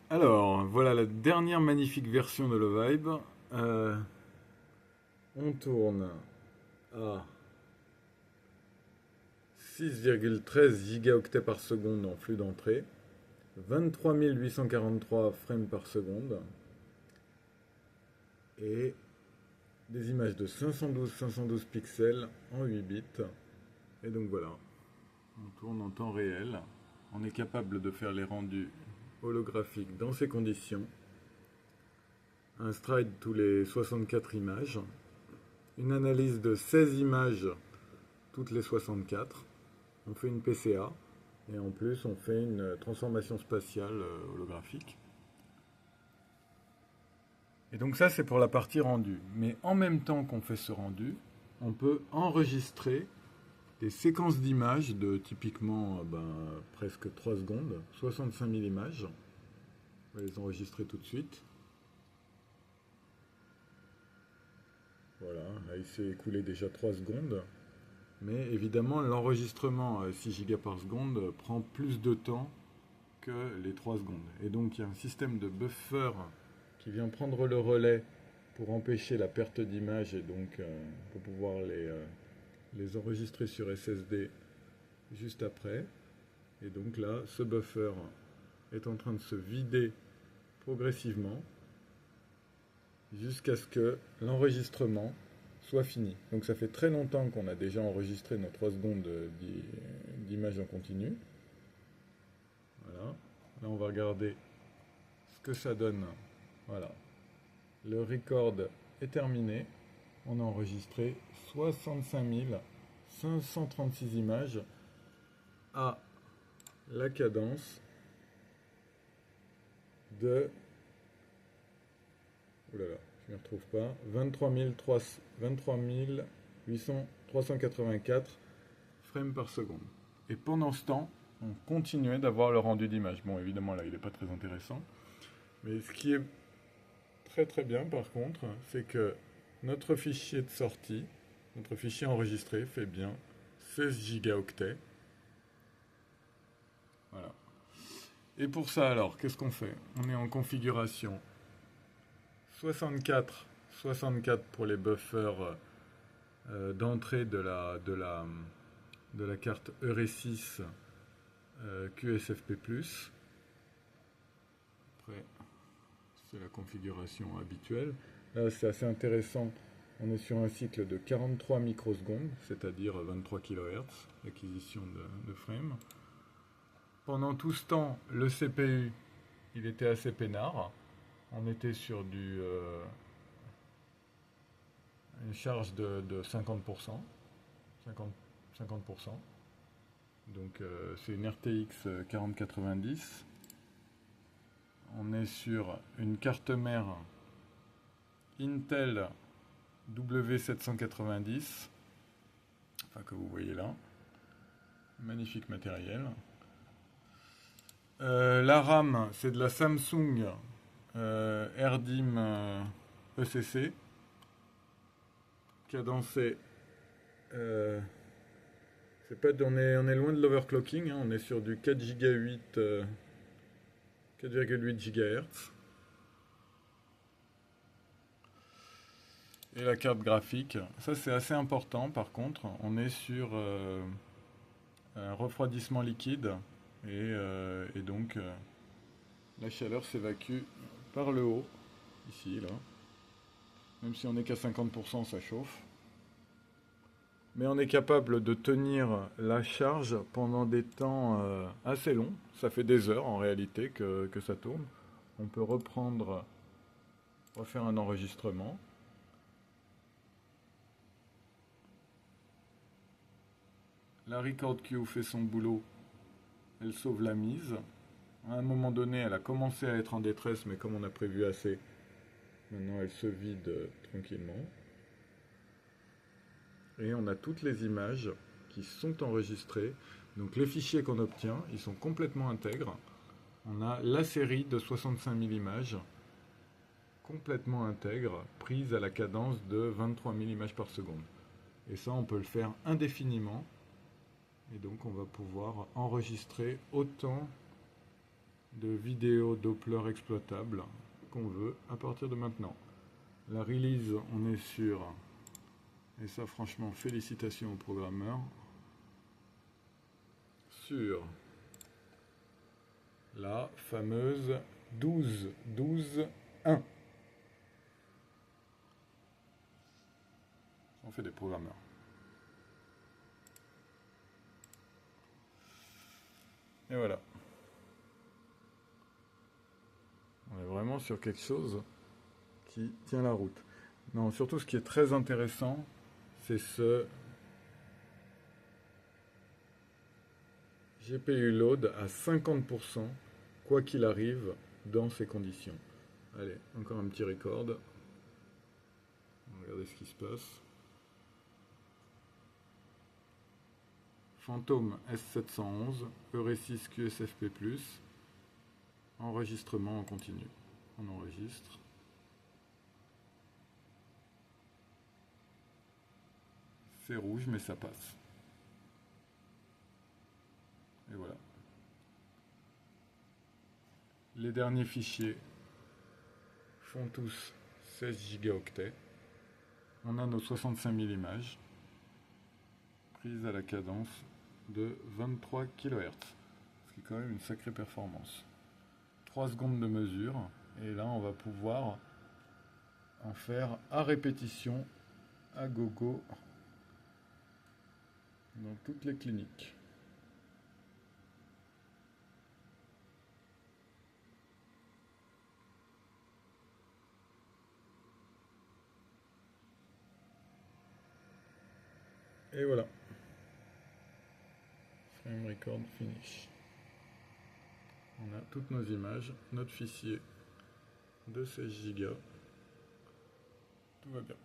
Alors, voilà la dernière magnifique version de Lovibe. Euh, on tourne à 6,13 gigaoctets par seconde en flux d'entrée, 23 843 frames par seconde et des images de 512 pixels en 8 bits. Et donc voilà, on tourne en temps réel. On est capable de faire les rendus holographiques dans ces conditions. Un stride tous les 64 images. Une analyse de 16 images toutes les 64. On fait une PCA. Et en plus, on fait une transformation spatiale holographique. Et donc ça, c'est pour la partie rendue. Mais en même temps qu'on fait ce rendu, on peut enregistrer des séquences d'images de typiquement presque 3 secondes, 65 000 images. On va les enregistrer tout de suite. Voilà, là, il s'est écoulé déjà 3 secondes. Mais évidemment, l'enregistrement à 6 gigas par seconde prend plus de temps que les 3 secondes. Et donc, il y a un système de buffer qui vient prendre le relais pour empêcher la perte d'image et donc pour pouvoir les enregistrer sur SSD juste après. Et donc là, ce buffer est en train de se vider progressivement jusqu'à ce que l'enregistrement soit fini. Donc ça fait très longtemps qu'on a déjà enregistré nos 3 secondes d'image en continu. Voilà. Là, on va regarder ce que ça donne. Voilà. Le record est terminé. On a enregistré 65 536 images à la cadence de... Oh là là, je ne m'y retrouve pas. 23 384 frames par seconde. Et pendant ce temps, on continuait d'avoir le rendu d'image. Bon, évidemment, là, il n'est pas très intéressant. Mais ce qui est très très bien, par contre, c'est que notre fichier de sortie, notre fichier enregistré, fait bien 16 gigaoctets. Voilà. Et pour ça, alors, qu'est-ce qu'on fait? On est en configuration 64, 64 pour les buffers d'entrée de la carte EURE6 QSFP+. Après, c'est la configuration habituelle. Là, c'est assez intéressant. On est sur un cycle de 43 microsecondes, c'est-à-dire 23 kHz, l'acquisition de frames. Pendant tout ce temps, le CPU, il était assez peinard. On était sur une charge de 50%. 50%. Donc c'est une RTX 4090. On est sur une carte mère Intel W790, enfin que vous voyez là. Magnifique matériel. La RAM, c'est de la Samsung RDIMM ECC, cadencé. On est loin de l'overclocking, hein, on est sur du 4,8 GHz. Et la carte graphique, ça c'est assez important par contre, on est sur un refroidissement liquide et donc la chaleur s'évacue par le haut, ici, là. Même si on n'est qu'à 50%, ça chauffe. Mais on est capable de tenir la charge pendant des temps assez longs. Ça fait des heures en réalité que ça tourne. On peut refaire un enregistrement. La record queue fait son boulot. Elle sauve la mise. À un moment donné, elle a commencé à être en détresse, mais comme on a prévu assez, maintenant elle se vide tranquillement. Et on a toutes les images qui sont enregistrées. Donc les fichiers qu'on obtient, ils sont complètement intègres. On a la série de 65 000 images complètement intègres, prises à la cadence de 23 000 images par seconde. Et ça, on peut le faire indéfiniment. Et donc on va pouvoir enregistrer autant de vidéos Doppler exploitables qu'on veut à partir de maintenant. La release, on est sur, et ça franchement félicitations aux programmeurs, sur la fameuse 12.12.1. On fait des programmeurs. Et voilà. On est vraiment sur quelque chose qui tient la route. Non, surtout ce qui est très intéressant, c'est ce GPU load à 50%, quoi qu'il arrive, dans ces conditions. Allez, encore un petit record. Regardez ce qui se passe. Phantom S711, Euresys QSFP+, enregistrement en continu. On enregistre. C'est rouge, mais ça passe. Et voilà. Les derniers fichiers font tous 16 gigaoctets. On a nos 65 000 images, prises à la cadence de 23 kHz, ce qui est quand même une sacrée performance. 3 secondes de mesure, et là on va pouvoir en faire à répétition, à gogo, dans toutes les cliniques. Et voilà. Frame record finish. On a toutes nos images, notre fichier de 16 Go. Tout va bien.